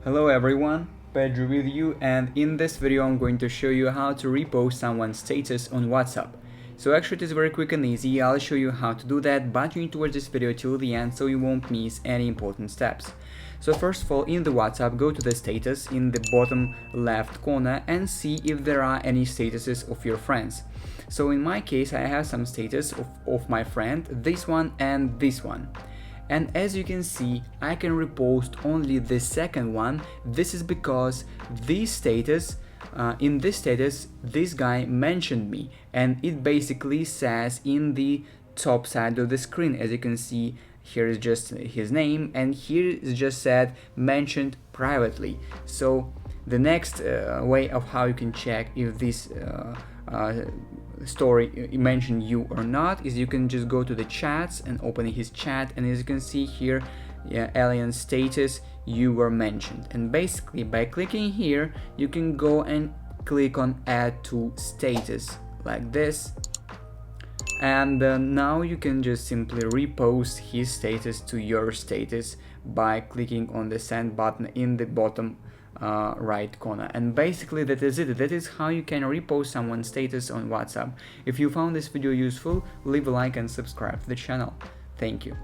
Hello everyone, Pedro with you, and in this video I'm going to show you how to repost someone's status on WhatsApp. So actually it is very quick and easy. I'll show you how to do that, but you need to watch this video till the end so you won't miss any important steps. So first of all, in the WhatsApp, go to the status in the bottom left corner and see if there are any statuses of your friends. So in my case, I have some status of my friend, this one and this one. And as you can see, I can repost only the second one. This is because this status, in this status, this guy mentioned me, and it basically says in the top side of the screen, as you can see, here is just his name, and here is just said mentioned privately. So the next way of how you can check if this story mentioned you or not is you can just go to the chats and open his chat, and as you can see here, alien status, you were mentioned. And basically by clicking here you can go and click on add to status like this, and now you can just simply repost his status to your status by clicking on the send button in the bottom right corner. And basically that is it. That is how you can repost someone's status on WhatsApp. If you found this video useful, leave a like and subscribe to the channel. Thank you.